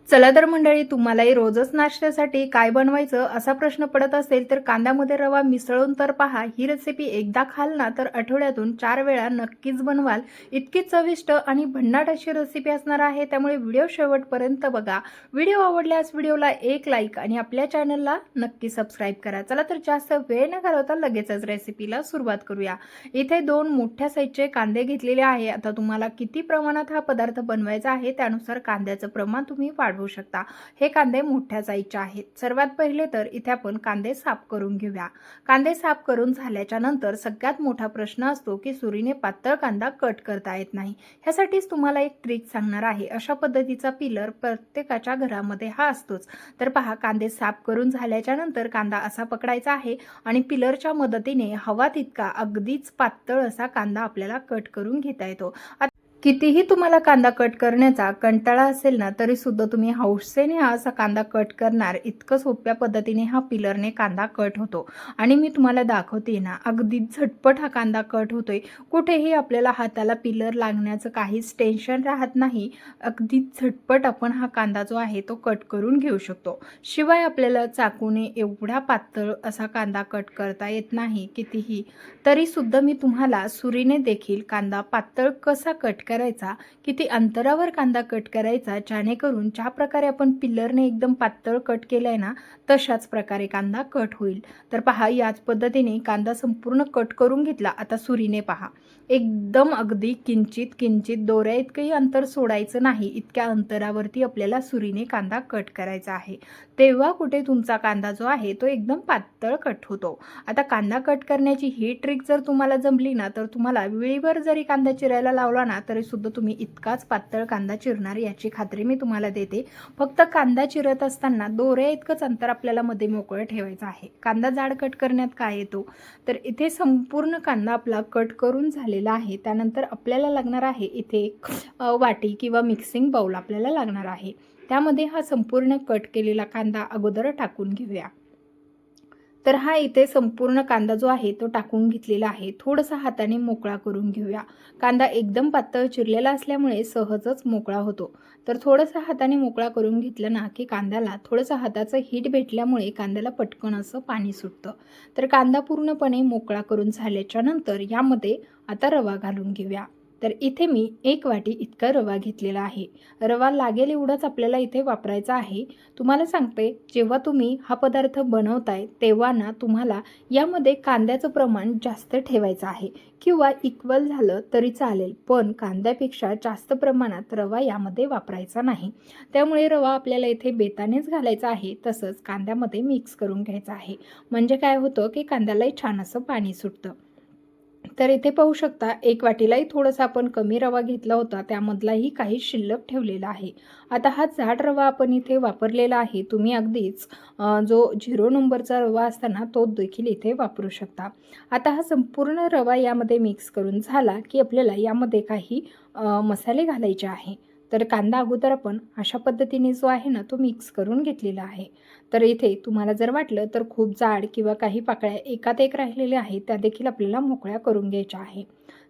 चला तर मंडळी, तुम्हालाही रोजच नाश्त्यासाठी काय बनवायचं असा प्रश्न पडत असेल तर कांद्यामध्ये रवा मिसळून तर पहा. ही रेसिपी एकदा खाल ना तर आठवड्यातून 4 वेळा नक्कीच बनवाल. इतकी चविष्ट आणि भन्नाट अशी रेसिपी असणार आहे, त्यामुळे व्हिडिओ शेवटपर्यंत बघा. व्हिडिओ आवडल्यास व्हिडिओला एक लाईक आणि आपल्या चॅनलला नक्की सबस्क्राईब करा. चला तर जास्त वेळ न घालवता लगेचच रेसिपीला सुरुवात करूया. इथे 2 मोठ्या साईजचे कांदे घेतलेले आहे. आता तुम्हाला किती प्रमाणात हा पदार्थ बनवायचा आहे त्यानुसार कांद्याचं प्रमाण तुम्ही वाढवू शकता. हे कांदे मोठ्या साईजचे आहेत. सर्वात पहिले तर इथे आपण कांदे साफ करून घेऊया. कांदे साफ करून झाल्याच्या नंतर सगळ्यात मोठा प्रश्न असतो की सुरीने पातळ कांदा कट करता येत नाही. ह्यासाठीच तुम्हाला एक ट्रिक सांगणार आहे. अशा पद्धतीचा पिलर प्रत्येकाच्या घरामध्ये हा असतोच. तर पहा, कांदे साफ करून झाल्याच्या नंतर कांदा असा पकडायचा आहे आणि पिलरच्या मदतीने हवा तितका अगदीच पातळ असा कांदा आपल्याला कट करून घेता येतो. कितीही तुम्हाला कांदा कट करण्याचा कंटाळा असेल ना तरी सुद्धा तुम्ही हौसेने हा असा कांदा कट करणार. इतकं सोप्या पद्धतीने हा पिलरने कांदा कट होतो आणि मी तुम्हाला दाखवते ना, अगदी झटपट हा कांदा कट होतोय. कुठेही आपल्याला हाताला पिलर लागण्याचं काहीच टेन्शन राहत नाही. अगदी झटपट आपण हा कांदा जो आहे तो कट करून घेऊ शकतो. शिवाय आपल्याला चाकूने एवढा पातळ असा कांदा कट करता येत नाही कितीही, तरी सुद्धा मी तुम्हाला सुरीने देखील कांदा पातळ कसा कट करायचा, किती अंतरावर कांदा कट करायचा, जेणेकरून ज्या प्रकारे आपण पिलरने एकदम पातळ कट केलाय ना तशाच प्रकारे कांदा कट होईल. तर पहा, याच पद्धतीने कांदा संपूर्ण कट करून घेतला. आता सुरीने पहा, एकदम अगदी किंचित किंचित दोऱ्या इतकंही अंतर सोडायचं नाही. इतक्या अंतरावरती आपल्याला सुरीने कांदा कट करायचा आहे. तेव्हा कुठे तुमचा कांदा जो आहे तो एकदम पातळ कट होतो. आता कांदा कट करण्याची ही ट्रिक जर तुम्हाला जमली ना तर तुम्हाला वेळीवर जरी कांदा चिरायला लावला ना तरी सुद्धा तुम्ही इतकाच पातळ कांदा चिरणार याची खात्री मी तुम्हाला देते. फक्त कांदा चिरत असताना दोऱ्या इतकंच अंतर आपल्याला मध्ये मोकळं ठेवायचं आहे. कांदा जाड कट करण्यात काय येतो, तर इथे संपूर्ण कांदा आपला कट करून झालेला आहे. त्यानंतर आपल्याला लागणार आहे इथे एक वाटी किंवा मिक्सिंग बाउल आपल्याला लागणार आहे. त्यामध्ये हा संपूर्ण कट केलेला कांदा अगोदर टाकून घेऊया. तर हा इथे संपूर्ण कांदा जो आहे तो टाकून घेतलेला आहे. थोडासा हाताने मोकळा करून घेऊया. कांदा एकदम पातळ चिरलेला असल्यामुळे सहजच मोकळा होतो. तर थोडंसं हाताने मोकळा करून घेतलं ना की कांद्याला थोडंसं हाताचं हीट भेटल्यामुळे कांद्याला पटकन असं पाणी सुटतं. तर कांदा पूर्णपणे मोकळा करून झाल्याच्या नंतर यामध्ये आता रवा घालून घेऊया. तर इथे मी 1 वाटी इतका रवा घेतलेला आहे. रवा लागेल एवढाच आपल्याला इथे वापरायचा आहे. तुम्हाला सांगते, जेव्हा तुम्ही हा पदार्थ बनवताय तेव्हा ना तुम्हाला यामध्ये कांद्याचं प्रमाण जास्त ठेवायचं आहे किंवा इक्वल झालं तरी चालेल, पण कांद्यापेक्षा जास्त प्रमाणात रवा यामध्ये वापरायचा नाही. त्यामुळे रवा आपल्याला इथे बेतानेच घालायचा आहे, तसंच कांद्यामध्ये मिक्स करून घ्यायचा आहे. म्हणजे काय होतं की कांद्यालाही छान असं पाणी सुटतं. तर इथे पाहू शकता, 1 वाटीलाही थोडासा आपण कमी रवा घेतला होता, त्यामधलाही काही शिल्लक ठेवलेला आहे. आता हा जाड रवा आपण इथे वापरलेला आहे. तुम्ही अगदीच जो 0 नंबरचा रवा असताना तो देखील इथे वापरू शकता. आता हा संपूर्ण रवा यामध्ये मिक्स करून झाला की आपल्याला यामध्ये काही मसाले घालायचे आहे. तर कांदा अगोदर आपण अशा पद्धतीने जो आहे ना तो मिक्स करून घेतलेला आहे. तर इथे तुम्हाला जर वाटलं तर खूप जाड किंवा काही पाकळ्या एकात एक राहिलेल्या आहेत त्या देखील आपल्याला मोकळ्या करून घ्यायच्या आहे.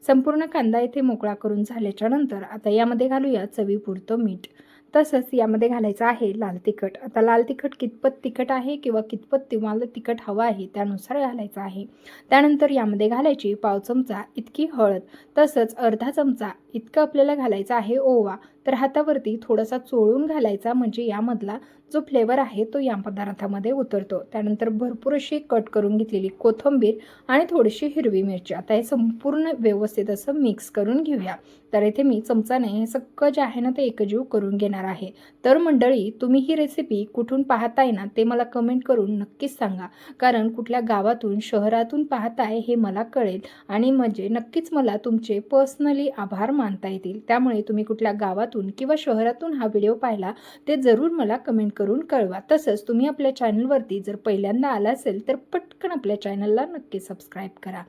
संपूर्ण कांदा इथे मोकळा करून झाल्याच्या नंतर आता यामध्ये घालूया चवीपुरतं मीठ. तसंच यामध्ये घालायचं आहे लाल तिखट. आता लाल तिखट कितपत तिखट आहे किंवा कितपत तुम्हाला तिखट हवं आहे त्यानुसार घालायचं आहे. त्यानंतर यामध्ये घालायची पाव चमचा इतकी हळद, तसंच अर्धा चमचा इतकं आपल्याला घालायचं आहे ओवा. तर हातावरती थोडासा चोळून घालायचा, म्हणजे यामधला जो फ्लेवर आहे तो या पदार्थामध्ये उतरतो. त्यानंतर भरपूर अशी कट करून घेतलेली कोथिंबीर आणि थोडीशी हिरवी मिरची. आता हे संपूर्ण व्यवस्थित असं मिक्स करून घेऊया. तर इथे मी चमचाने हे सगळं जे आहे ना ते एकजीव करून घेणार आहे. तर मंडळी, तुम्ही ही रेसिपी कुठून पाहताय ना ते मला कमेंट करून नक्कीच सांगा. कारण कुठल्या गावातून शहरातून पाहताय हे मला कळेल आणि म्हणजे नक्कीच मला तुमचे पर्सनली आभार मानता येतील. त्यामुळे तुम्ही कुठल्या गावातून किंवा शहरातून हा व्हिडिओ पाहिला ते जरूर मला कमेंट करून कळवा. तसंच तुम्ही आपल्या चॅनलवरती जर पहिल्यांदा आला असेल तर पटकन आपल्या चॅनलला नक्की सबस्क्राईब करा.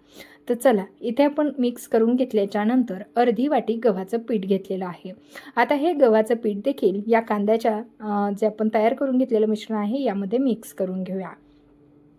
तर चला, इथे आपण मिक्स करून घेतल्याच्या नंतर अर्धी वाटी गव्हाचं पीठ घेतलेलं आहे. आता हे गव्हाचं पीठ देखील या कांद्याच्या जे आपण तयार करून घेतलेलं मिश्रण आहे यामध्ये मिक्स करून घेऊया.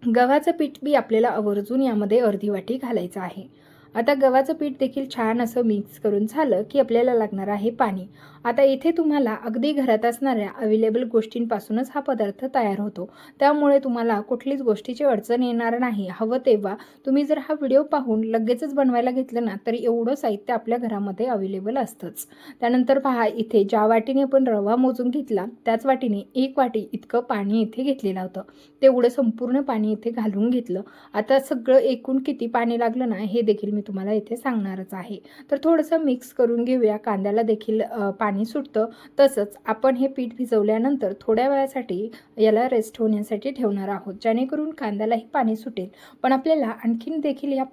गव्हाचं पीठ बी आपल्याला आवर्जून यामध्ये अर्धी वाटी घालायचं आहे. आता गव्हाचं पीठ देखील छान असं मिक्स करून झालं की आपल्याला लागणार आहे पाणी. आता इथे तुम्हाला अगदी घरात असणाऱ्या अवेलेबल गोष्टींपासूनच हा पदार्थ तयार होतो, त्यामुळे तुम्हाला कुठलीच गोष्टीची अडचण येणार नाही. हवं तेव्हा तुम्ही जर हा व्हिडिओ पाहून लगेचच बनवायला घेतलं ना, तर एवढं साहित्य आपल्या घरामध्ये अवेलेबल असतंच. त्यानंतर पहा, इथे ज्या वाटीने आपण रवा मोजून घेतला त्याच वाटीने 1 वाटी इतकं पाणी इथे घेतलेलं होतं. तेवढं संपूर्ण पाणी इथे घालून घेतलं. आता सगळं एकूण किती पाणी लागलं ना, हे देखील मी तुम्हाला इथे सांगणारच आहे. तर थोडंसं मिक्स करून घेऊया. कांद्याला देखील पाणी सुटतं. तसंच आपण हे पीठ भिजवल्यानंतर थोड्या वेळासाठी याला रेस्ट होण्यासाठी ठेवणार आहोत, जेणेकरून कांद्यालाही पाणी सुटेल. पण आपल्याला आणखीन देखील या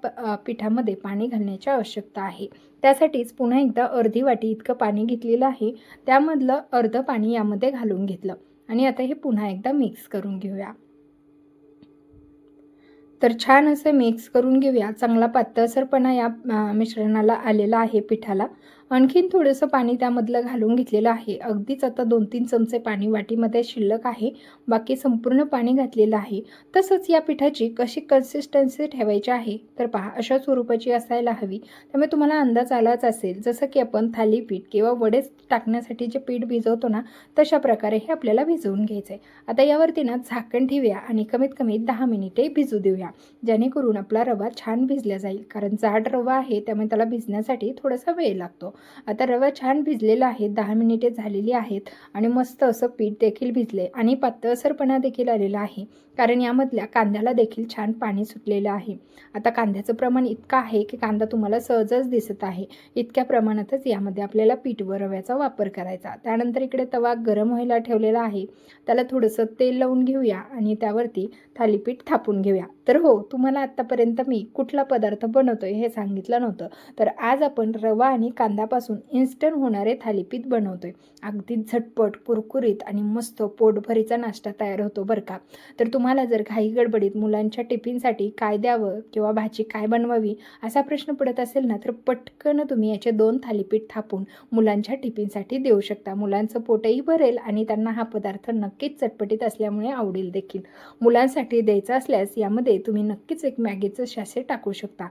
पिठामध्ये पाणी घालण्याची आवश्यकता आहे. त्यासाठीच पुन्हा एकदा अर्धी वाटी इतकं पाणी घेतलेलं आहे. त्यामधलं अर्धं पाणी यामध्ये घालून घेतलं आणि आता हे पुन्हा एकदा मिक्स करून घेऊया. तर छान असं मिक्स करून घेऊया. चांगला पातळसरपणा या मिश्रणाला आलेला आहे पिठाला. आणखीन थोडंसं पाणी त्यामधलं घालून घेतलेलं आहे. अगदीच आता 2-3 चमचे पाणी वाटीमध्ये शिल्लक आहे. बाकी संपूर्ण पाणी घातलेलं आहे. तसंच या पिठाची कशी कन्सिस्टन्सी ठेवायची आहे तर पहा, अशा स्वरूपाची असायला हवी. त्यामुळे तुम्हाला अंदाज आलाच असेल, जसं की आपण थालीपीठ किंवा वडे टाकण्यासाठी जे पीठ भिजवतो ना, तशा प्रकारे हे आपल्याला भिजवून घ्यायचं आहे. आता यावरती ना झाकण ठेवूया आणि कमीत कमी 10 मिनिटे भिजू देऊया, जेणेकरून आपला रवा छान भिजला जाईल. कारण जाड रवा आहे, त्यामुळे त्याला भिजण्यासाठी थोडासा वेळ लागतो. आता रवा छान भिजलेला आहे. 10 मिनिटे झालेली आहेत आणि मस्त असं पीठ देखील भिजले आणि पातळसरपणा देखील आलेला आहे, कारण यामधल्या कांद्याला देखील छान पाणी सुटलेलं आहे. आता कांद्याचं प्रमाण इतकं आहे की कांदा तुम्हाला सहजच दिसत आहे. इतक्या प्रमाणातच यामध्ये आपल्याला पीठ व रव्याचा वापर करायचा. त्यानंतर इकडे तवा गरम व्हायला ठेवलेला आहे. त्याला थोडंसं तेल लावून घेऊया आणि त्यावरती थालीपीठ थापून घेऊया. तर हो, तुम्हाला आत्तापर्यंत मी कुठला पदार्थ बनवतोय हे सांगितलं नव्हतं. तर आज आपण रवा आणि कांद्यापासून इन्स्टंट होणारे थालीपीठ बनवतोय. अगदी झटपट, कुरकुरीत आणि मस्त पोटभरीचा नाश्ता तयार होतो बरं का. तर तुम्हाला जर घाई गडबडीत मुलांच्या टिफिनसाठी काय द्यावं किंवा भाजी काय बनवावी असा प्रश्न पडत असेल ना, तर पटकन तुम्ही याचे 2 थालीपीठ थापून मुलांच्या टिफिनसाठी देऊ शकता. मुलांचं पोटही भरेल आणि त्यांना हा पदार्थ नक्कीच चटपटीत असल्यामुळे आवडेल देखील. मुलांसाठी द्यायचं असल्यास यामध्ये तुम्ही नक्कीच एक मॅगीचं सॅशे टाकू शकता.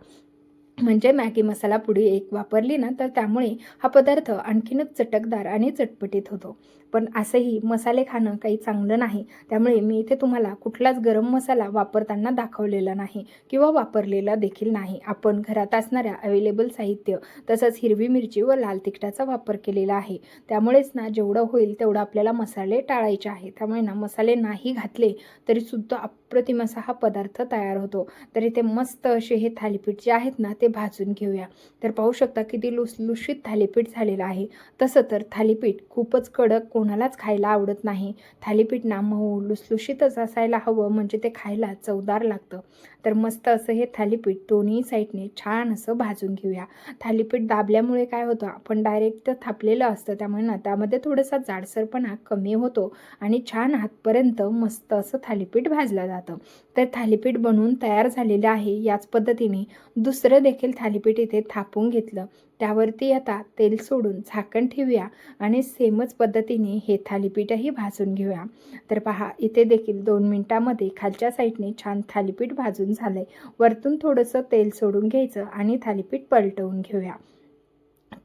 म्हणजे मॅगी मसाला पुडी एक वापरली ना, तर त्यामुळे हा पदार्थ आणखीनच चटकदार आणि चटपटीत होतो. पण असंही मसाले खाणं काही चांगलं नाही, त्यामुळे मी इथे तुम्हाला कुठलाच गरम मसाला वापरताना दाखवलेला नाही किंवा वापरलेला देखील नाही. आपण घरात असणाऱ्या अवेलेबल साहित्य तसंच हिरवी मिरची व लाल तिखटाचा वापर केलेला आहे. त्यामुळेच ना, जेवढं होईल तेवढं आपल्याला मसाले टाळायचे आहे. त्यामुळे ना, मसाले नाही घातले तरीसुद्धा अप्रतिम असा हा पदार्थ तयार होतो. तर इथे मस्त असे हे थालीपीठ जे आहेत ना, ते भाजून घेऊया. तर पाहू शकता किती लुसलुशीत थालीपीठ झालेलं आहे. तसं तर थालीपीठ खूपच कडक कोणालाच खायला आवडत नाही. थालीपीठ ना मऊ लुसलुशीतच असायला हवं, म्हणजे ते खायला चवदार लागतं. तर मस्त असं हे थालीपीठ दोन्ही साईडने छान असं भाजून घेऊया. थालीपीठ दाबल्यामुळे काय होतं, आपण डायरेक्ट थापलेलं असतं, त्यामुळे ना त्यामध्ये थोडासा जाडसरपणा कमी होतो आणि छान हातपर्यंत मस्त असं थालीपीठ भाजलं जातं. तर थालीपीठ बनवून तयार झालेलं आहे. याच पद्धतीने दुसरं देखील थालीपीठ इथे थापून घेतलं. त्यावरती आता तेल सोडून झाकण ठेवूया आणि सेमच पद्धतीने हे थालीपीठही भाजून घेऊया. तर पहा, इथे देखील 2 मिनिटामध्ये खालच्या साईडने छान थालीपीठ भाजून झालंय. वरतून थोडंसं तेल सोडून घ्यायचं आणि थालीपीठ पलटवून घेऊया.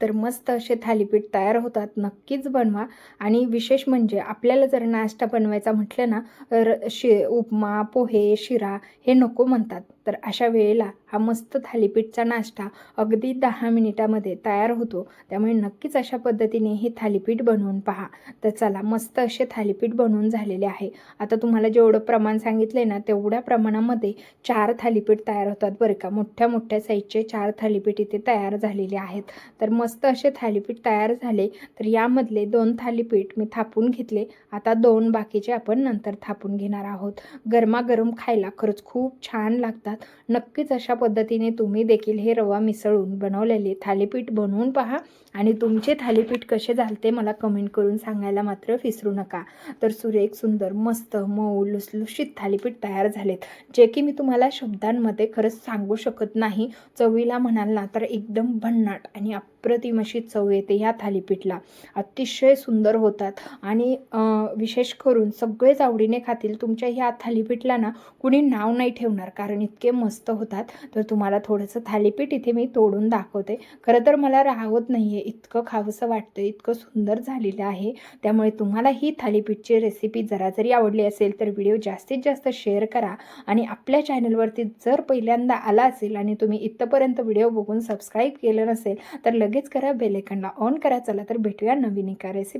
तर मस्त असे थालीपीठ तयार होतात. नक्कीच बनवा. आणि विशेष म्हणजे आपल्याला जर नाश्ता बनवायचा म्हटलं ना, तर उपमा, पोहे, शिरा हे नको म्हणतात. तर अशा वेळेला हा मस्त थालीपीठचा नाश्ता अगदी 10 मिनिटामध्ये तयार होतो. त्यामुळे नक्कीच अशा पद्धतीने हे थालीपीठ बनवून पहा. तर चला, मस्त असे थालीपीठ बनवून झालेले आहे. आता तुम्हाला जेवढं प्रमाण सांगितलं ना, तेवढ्या प्रमाणामध्ये 4 थालीपीठ तयार होतात बरं का. मोठ्या मोठ्या साईजचे 4 थालीपीठ इथे तयार झालेले आहेत. तर मस्त असे थालीपीठ तयार झाले. तर यामधले 2 थालीपीठ मी थापून घेतले. आता 2 बाकीचे आपण नंतर थापून घेणार आहोत. गरमागरम खायला खरंच खूप छान लागतात. नक्कीच अशा पद्धतीने तुम्ही देखील हे रवा मिसळून बनवलेले थालीपीठ बनवून पहा आणि तुमचे थालीपीठ कसे झालते मला कमेंट करून सांगायला मात्र विसरू नका. तर सुरेख, सुंदर, मस्त, मऊ, लुसलुशीत थालीपीठ तयार झालेत, जे की मी तुम्हाला शब्दांमध्ये खरंच सांगू शकत नाही. चवीला म्हणाल ना, तर एकदम भन्नाट आणि अप्रतिम अशी चव येते ह्या थालीपीठला. अतिशय सुंदर होतात आणि विशेष करून सगळेच आवडीने खातील. तुमच्या ह्या थालीपीठला ना कुणी नाव नाही ठेवणार, कारण इतके मस्त होतात. तर तुम्हाला थोडंसं थालीपीठ इथे मी तोडून दाखवते. खरं तर मला राहवत नाही आहे, इतकं खावंसं वाटतं, इतकं सुंदर झालेलं आहे. त्यामुळे तुम्हाला ही थालीपीठची रेसिपी जरा जरी आवडली असेल तर व्हिडिओ जास्तीत जास्त शेअर करा. आणि आपल्या चॅनलवरती जर पहिल्यांदा आला असेल आणि तुम्ही इथपर्यंत व्हिडिओ बघून सबस्क्राईब केलं नसेल तर लगेच करा, बेल आयकॉनला ऑन करा. चला तर भेटूया नवीन एका रेसिपी